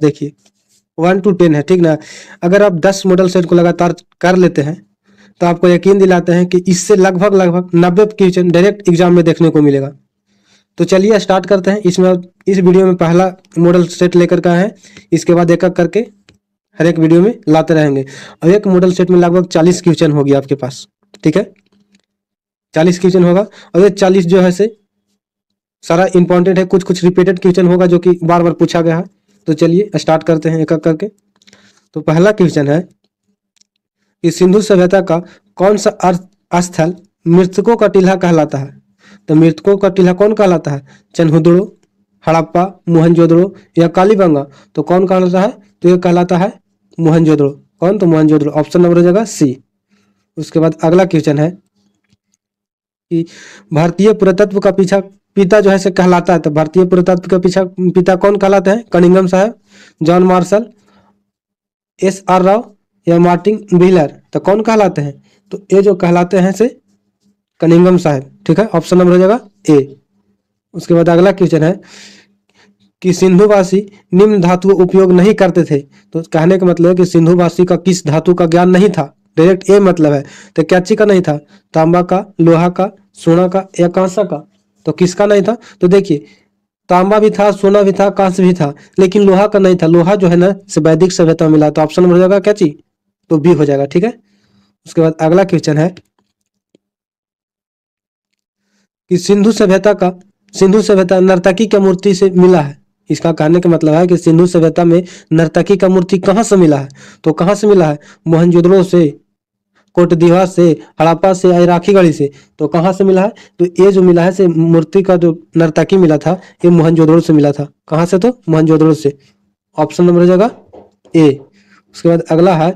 देखिए 1 to 10 है, ठीक ना। अगर आप 10 मॉडल सेट को लगातार कर लेते हैं तो आपको यकीन दिलाते हैं कि इससे लगभग लगभग 90 क्वेश्चन डायरेक्ट एग्जाम में देखने को मिलेगा। तो चलिए स्टार्ट करते हैं। इसमें इस वीडियो में पहला मॉडल सेट लेकर का है, इसके बाद एक एक करके हर एक वीडियो में लाते रहेंगे। और एक मॉडल सेट में लगभग 40 क्वेश्चन होगी आपके पास, ठीक है, 40 क्वेश्चन होगा। और ये 40 जो है से सारा इंपॉर्टेंट है, कुछ कुछ रिपीटेड क्वेश्चन होगा जो कि बार बार पूछा गया है। तो चलिए स्टार्ट करते हैं एक एक करके। तो पहला क्वेश्चन है कि सिंधु सभ्यता का कौन सा स्थल मृतकों का टीला कहलाता है। तो मृतकों का टीला कौन कहलाता है? चनहुदड़ो, हड़प्पा, मोहनजोदड़ो या कालीबंगा। तो कौन कहलाता है? तो ये कहलाता है मोहनजोदड़ो। कौन? तो मोहनजोदड़ो। ऑप्शन नंबर हो जाएगा सी। उसके बाद अगला क्वेश्चन है कि भारतीय पुरातत्व का पिता जो है से कहलाता है। तो भारतीय पुरातत्व का पिता कौन कहलाते हैं? कनिंघम साहब, जॉन मार्शल, SR राव या मार्टिन व्हीलर। तो कौन कहलाते हैं? तो ये जो कहलाते हैं से कनिंघम साहब, ठीक है। ऑप्शन नंबर हो जाएगा ए। उसके बाद अगला क्वेश्चन है कि सिंधुवासी निम्न धातु उपयोग नहीं करते थे। तो कहने का मतलब है कि सिंधुवासी का किस धातु का ज्ञान नहीं था, डायरेक्ट ए मतलब है। तो क्या चीज का नहीं था? तांबा का, लोहा का, सोना का या कांसा का। तो किसका नहीं था? तो देखिए तांबा भी था, सोना भी था, कांस्य भी था, लेकिन लोहा का नहीं था। लोहा जो है ना से वैदिक सभ्यता मिला। तो ऑप्शन नंबर हो जाएगा क्या चीज? तो बी हो जाएगा, ठीक है। उसके बाद अगला क्वेश्चन है कि सिंधु सभ्यता नर्तकी की मूर्ति से मिला है। इसका कहने का मतलब है कि सिंधु सभ्यता में नर्तकी का मूर्ति कहाँ से मिला है। तो कहाँ से मिला है? मोहनजोदड़ो से, कोटदीवा से, हड़प्पा से या राखीगढ़ी से। तो कहाँ से मिला है? तो ये जो मिला है से मूर्ति का जो नर्तकी मिला था ये मोहनजोदड़ो से मिला था। कहाँ से? तो मोहनजोदड़ो से। ऑप्शन नंबर हो जाएगा ए। उसके बाद अगला है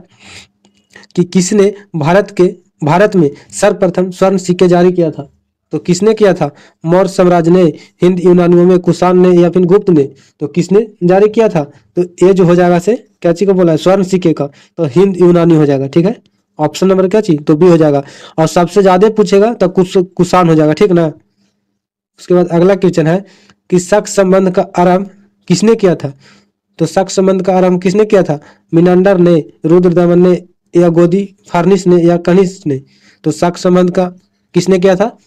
कि किसने भारत में सर्वप्रथम स्वर्ण सिक्के जारी किया था। तो किसने किया था? मौर्य साम्राज्य ने, हिंद यूनानियों में कुषाण ने या फिर गुप्त ने। तो किसने जारी किया था? तो ये जो हो जाएगा से क्या चीज को बोला है? स्वर्ण सिक्के का। तो हिंद यूनानी हो जाएगा, ठीक है। ऑप्शन नंबर क्या चीज? तो बी हो जाएगा। और सबसे ज्यादा पूछेगा तो कुषाण हो जाएगा, ठीक ना। उसके बाद अगला क्वेश्चन है कि शक संबंध का आरंभ किसने किया था। तो शक संबंध का आरंभ किसने किया था? मिनांडर ने, रुद्रदमन ने या गोदी फार्निस ने या कनिष्क ने। तो शक संबंध का किसने किया था?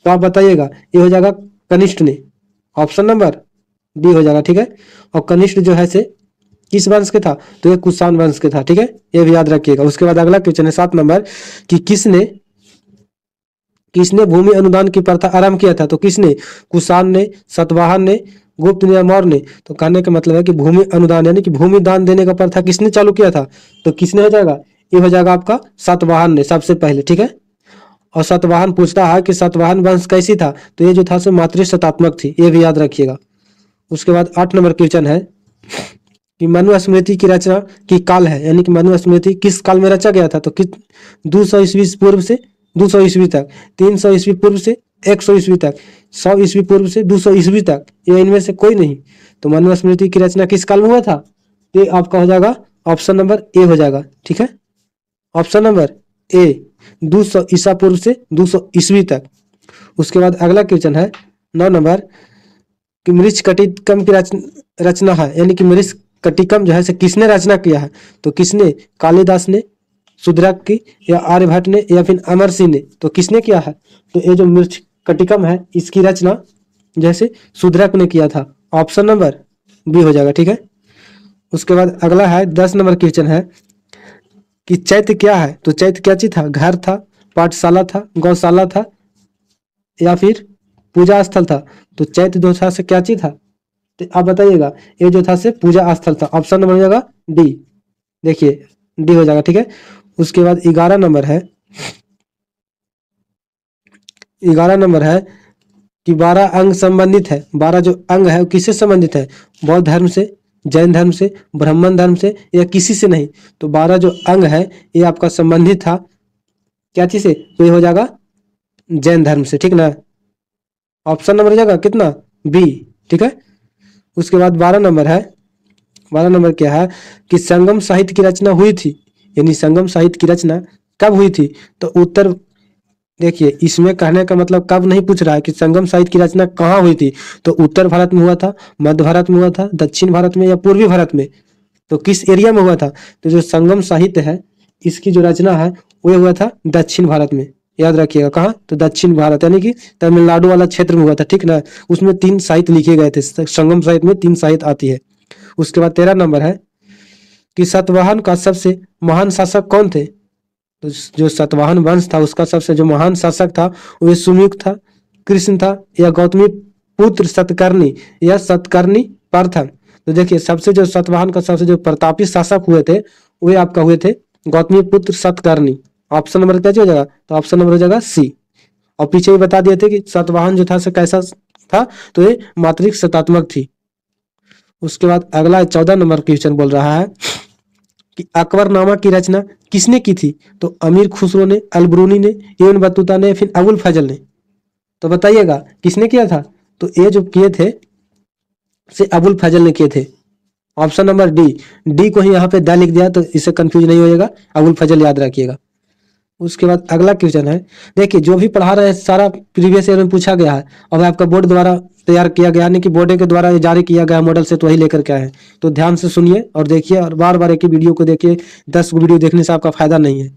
तो आप बताइएगा। ये हो जाएगा कनिष्क ने। ऑप्शन नंबर डी हो जाएगा, ठीक है। और कनिष्क जो है से किस वंश के था? तो ये कुषाण वंश के था, ठीक है, ये भी याद रखिएगा। उसके बाद अगला क्वेश्चन है 7 नंबर कि किसने भूमि अनुदान की प्रथा आरंभ किया था। तो किसने? कुषाण ने, सतवाहन ने, गुप्त ने या मौर्य ने। तो कहने का मतलब है कि भूमि अनुदान यानी कि भूमि दान देने का प्रथा किसने चालू किया था? तो किसने हो जाएगा? ये हो जाएगा आपका सतवाहन ने सबसे पहले, ठीक है। और सतवाहन पूछता है कि सतवाहन वंश कैसी था। तो ये जो था सो मातृसत्तात्मक थी, ये भी याद रखिएगा। उसके बाद 8 नंबर क्वेश्चन है कि मनुस्मृति की रचना की काल है, यानी कि मनुस्मृति किस काल में रचा गया था। तो किस 200 ईस्वी पूर्व से 200 ईस्वी तक, 300 ईस्वी पूर्व से 100 ईस्वी तक, 100 ईस्वी पूर्व से 200 ईस्वी तक, या इनमें से कोई नहीं। तो मनुस्मृति की रचना किस काल में हुआ था? ये आपका हो जाएगा ऑप्शन नंबर ए हो जाएगा, ठीक है। ऑप्शन नंबर ए 200 ईसा पूर्व से 200 ईस्वी तक। उसके बाद अगला क्वेश्चन है 9 नंबर कि मृच्छकटिकम की रचना है, यानी कि मृच्छकटिकम जो है से किसने रचना किया है। तो किसने? कालिदास ने, शूद्रक की या आर्यभट्ट ने या फिर अमर सिंह ने। तो किसने किया है? तो ये जो मृच्छकटिकम है इसकी रचना जैसे शूद्रक ने किया था। ऑप्शन नंबर बी हो जाएगा, ठीक है। उसके बाद अगला है 10 नंबर क्वेश्चन है कि चैत्य क्या है। तो चैत्य क्या चीज था? घर था, पाठशाला था, गौशाला था या फिर पूजा स्थल था। तो चैत्य जो था से क्या चीज था? तो आप बताइएगा। ये जो था से पूजा स्थल था। ऑप्शन नंबर हो जाएगा डी। देखिए डी हो जाएगा, ठीक है। उसके बाद 11 नंबर है, 11 नंबर है कि 12 अंग संबंधित है। 12 जो अंग है वो किससे संबंधित है? बौद्ध धर्म से, जैन धर्म से, ब्राह्मण धर्म से या किसी से नहीं। तो 12 जो अंग है ये आपका संबंधित था क्या चीज से? तो ये हो जाएगा जैन धर्म से, ठीक ना। ऑप्शन नंबर हो जाएगा कितना? बी, ठीक है। उसके बाद 12 नंबर है, 12 नंबर क्या है कि संगम साहित्य की रचना हुई थी, यानी संगम साहित्य की रचना कब हुई थी। तो उत्तर देखिए इसमें कहने का मतलब कब नहीं पूछ रहा है कि संगम साहित्य की रचना कहाँ हुई थी, तो उत्तर भारत में हुआ था, मध्य भारत में हुआ था, दक्षिण भारत में या पूर्वी भारत में, तो किस एरिया में हुआ था। तो जो संगम साहित्य है इसकी जो रचना है वो हुआ था दक्षिण भारत में, याद रखिएगा कहाँ, तो दक्षिण भारत यानी कि तमिलनाडु वाला क्षेत्र में हुआ था, ठीक ना। उसमें 3 साहित्य लिखे गए थे, संगम साहित्य में 3 साहित्य आती है। उसके बाद 13 नंबर है कि सातवाहन का सबसे महान शासक कौन थे। तो जो सातवाहन वंश था उसका सबसे जो महान शासक था वो सुमुख था, कृष्ण था, या गौतमी पुत्र सतकर्णी या सतकर्णी प्रथम। तो देखिए सबसे जो सातवाहन का सबसे जो प्रतापी शासक हुए थे वे आपका हुए थे गौतमी पुत्र सतकर्णी। ऑप्शन नंबर क्या हो जाएगा, तो ऑप्शन नंबर हो जाएगा सी। और पीछे भी बता दिए थे कि सातवाहन जो था से कैसा था, तो ये मात्रिक शतात्मक थी। उसके बाद अगला 14 नंबर क्वेश्चन बोल रहा है कि अकबरनामा की रचना किसने की थी। तो अमीर खुसरो ने, अलबरूनी ने, इब्न बतूता ने, फिर अबुल फजल ने। तो बताइएगा किसने किया था। तो ये जो किए थे से अबुल फजल ने किए थे। ऑप्शन नंबर डी को ही यहाँ पे द लिख दिया तो इससे कंफ्यूज नहीं होएगा, अबुल फजल याद रखिएगा। उसके बाद अगला क्वेश्चन है, देखिए जो भी पढ़ा रहे हैं सारा प्रीवियस ईयर में पूछा गया है और आपका बोर्ड द्वारा तैयार किया गया, यानी कि बोर्ड के द्वारा ये जारी किया गया मॉडल से तो वही लेकर के आए हैं। तो ध्यान से सुनिए और देखिए और बार बार एक ही वीडियो को देखिए, 10 वीडियो देखने से आपका फायदा नहीं है।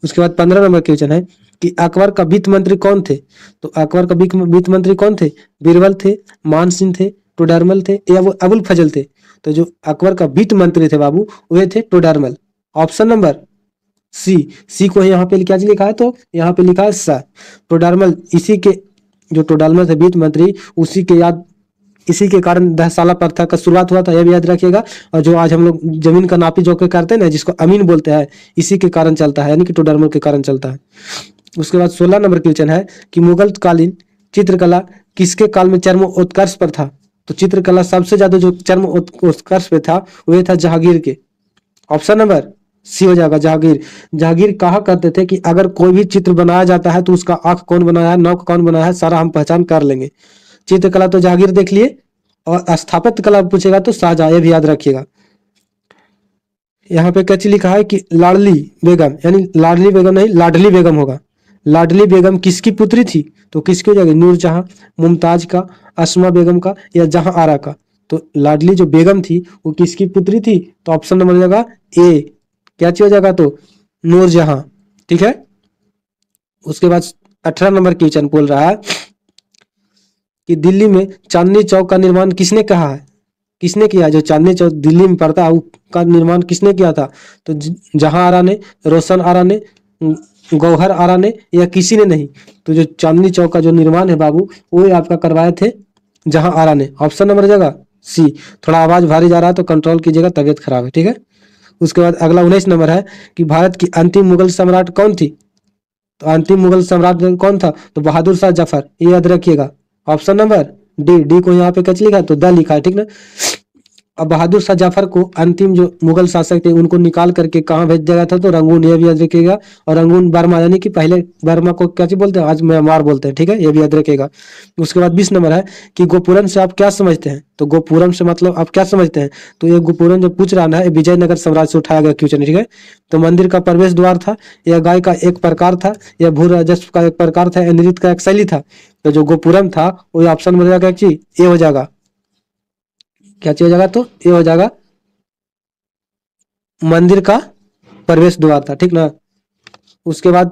उसके बाद 15 नंबर क्वेश्चन है कि अकबर का वित्त मंत्री कौन थे। तो अकबर का वित्त मंत्री कौन थे, बीरबल थे, मान सिंह थे, टोडरमल थे, या वो अबुल फजल थे। तो जो अकबर का वित्त मंत्री थे बाबू वे थे टोडरमल। ऑप्शन नंबर सी को यहाँ पे क्या लिखा है, तो यहाँ पे लिखा है सा। टोडरमल इसी के जो टोडरमल थे वित्त मंत्री इसी के कारण 10 साला प्रथा का शुरुआत हुआ था, यह भी याद रखिएगा। और जो आज हम लोग जमीन का नापी जोखे करते हैं ना जिसको अमीन बोलते हैं, इसी के कारण चलता है, यानी कि टोडरमल के कारण चलता है। उसके बाद 16 नंबर क्वेश्चन है कि मुगल कालीन चित्रकला किसके काल में चरमोत्कर्ष पर था। तो चित्रकला सबसे ज्यादा जो चरमोत्कर्ष पे था वह था जहांगीर के। ऑप्शन नंबर सी हो जाएगा जहांगीर। जहांगीर कहा करते थे कि अगर कोई भी चित्र बनाया जाता है तो उसका आंख कौन बनाया है, नौक कौन बनाया है, सारा हम पहचान कर लेंगे। चित्रकला तो जहांगीर देख लिए, और स्थापत्य कला पूछेगा तो शाहजहां, ये भी याद रखिएगा। यहाँ पे क्या चीज लिखा है कि लाडली बेगम, यानी लाडली बेगम नहीं लाडली बेगम होगा। लाडली बेगम किसकी पुत्री थी, तो किसकी हो जाएगी, नूरजहां, मुमताज का, अस्मा बेगम का, या जहां आरा का। तो लाडली जो बेगम थी वो किसकी पुत्री थी, तो ऑप्शन नंबर हो जाएगा ए, क्या चीज हो जाएगा, तो नूरजहां, ठीक है। उसके बाद 18 नंबर क्वेश्चन बोल रहा है कि दिल्ली में चांदनी चौक का निर्माण किसने कहा है, किसने किया। जो चांदनी चौक दिल्ली में पड़ता है उसका निर्माण किसने किया था, तो जहां आरा ने, रोशन आरा ने, गौहर आरा ने, या किसी ने नहीं। तो जो चांदनी चौक का जो निर्माण है बाबू वो आपका करवाए थे जहां आरा ने। ऑप्शन नंबर जगह सी। थोड़ा आवाज भारी जा रहा है तो कंट्रोल कीजिएगा, तबियत खराब है, ठीक है। उसके बाद अगला 19 नंबर है कि भारत की अंतिम मुगल सम्राट कौन थी। तो अंतिम मुगल सम्राट कौन था, तो बहादुर शाह जफर, ये याद रखिएगा। ऑप्शन नंबर डी को यहाँ पे कच लिखा है तो द लिखा है, ठीक ना। अब बहादुर शाह जफर को अंतिम जो मुगल शासक थे उनको निकाल करके कहाँ भेज दिया गया था, तो रंगून, ये भी याद रखिएगा। और रंगून बर्मा, यानी कि पहले बर्मा को क्या बोलते हैं, आज म्यांमार बोलते हैं, ठीक है, ये भी याद रखिएगा। उसके बाद 20 नंबर है कि गोपुरम से आप क्या समझते हैं। तो गोपुरम से मतलब आप क्या समझते हैं, तो ये गोपुरम जो पूछ रहा है विजयनगर साम्राज्य से उठाया गया क्वेश्चन, ठीक है। तो मंदिर का प्रवेश द्वार था, या गाय का एक प्रकार था, या भू राजस्व का एक प्रकार था, या नृत्य का एक शैली था। तो जो गोपुरम था वो ऑप्शन में जाएगा ये हो जाएगा, क्या चीज हो जाएगा, तो ये हो जाएगा मंदिर का प्रवेश द्वार था, ठीक ना। उसके बाद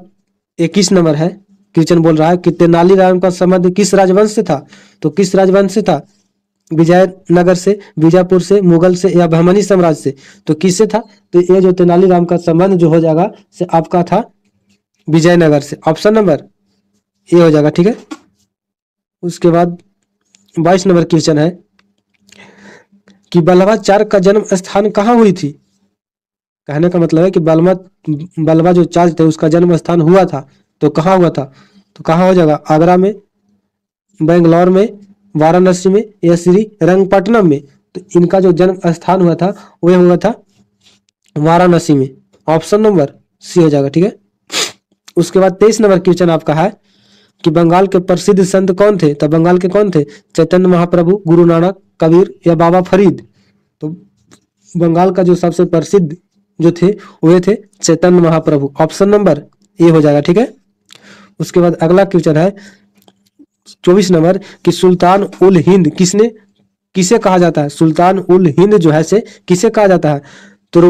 21 नंबर है क्वेश्चन बोल रहा है कि तेनालीराम का संबंध किस राजवंश से था। तो किस राजवंश से था, विजयनगर से, बीजापुर से, मुगल से, या बहमनी साम्राज्य से। तो किससे था, तो ये जो तेनालीराम का संबंध जो हो जाएगा से आपका था विजयनगर से। ऑप्शन नंबर ये हो जाएगा, ठीक है। उसके बाद 22 नंबर क्वेश्चन है कि बल्लभाचार्य का जन्म स्थान कहाँ हुई थी। कहने का मतलब है कि बल्लभा जो चार्ज थे उसका जन्म स्थान हुआ था, तो कहाँ हुआ था, तो कहाँ हो जाएगा, आगरा में, बेंगलोर में, वाराणसी में, या श्री रंगपट्टनम में। तो इनका जो जन्म स्थान हुआ था वह हुआ था वाराणसी में। ऑप्शन नंबर सी हो जाएगा, ठीक है। उसके बाद 23 नंबर क्वेश्चन आपका है कि बंगाल के प्रसिद्ध संत कौन थे। तो बंगाल के कौन थे, चैतन्य महाप्रभु, गुरु नानक, कबीर, या बाबा फरीद। तो बंगाल का जो सबसे प्रसिद्ध जो थे वे थे Chaitanya Mahaprabhu. Option number A हो जाएगा, ठीक है। उसके बाद अगला क्वेश्चन है 24 नंबर कि सुल्तान उल हिंद किसे कहा जाता है? सुल्तान उल हिंद जो है से किसे कहा जाता है? तो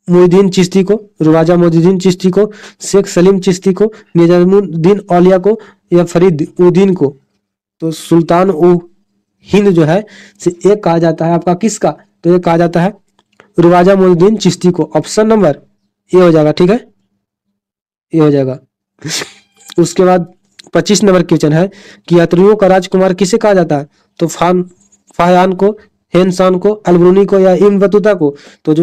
मुइनुद्दीन चिश्ती को, रुवाजा मुइनुद्दीन चिश्ती को, शेख सलीम चिश्ती को, निजामुद्दीन औलिया को या फरीद उद्दीन को? तो सुल्तान उल हिंद जो है से एक कहा जाता है आपका किसका? तो ये कहा जाता है रुवाजा मुइनुद्दीन चिश्ती को। ऑप्शन नंबर ए हो जाएगा, ठीक है, ये हो जाएगा। उसके बाद 25 नंबर क्वेश्चन है कि यात्रियों का राजकुमार किसे कहा जाता है? तो फाहियान को, हेनसान को, अलब्रूनी को या इब्न बतूता को? तो जो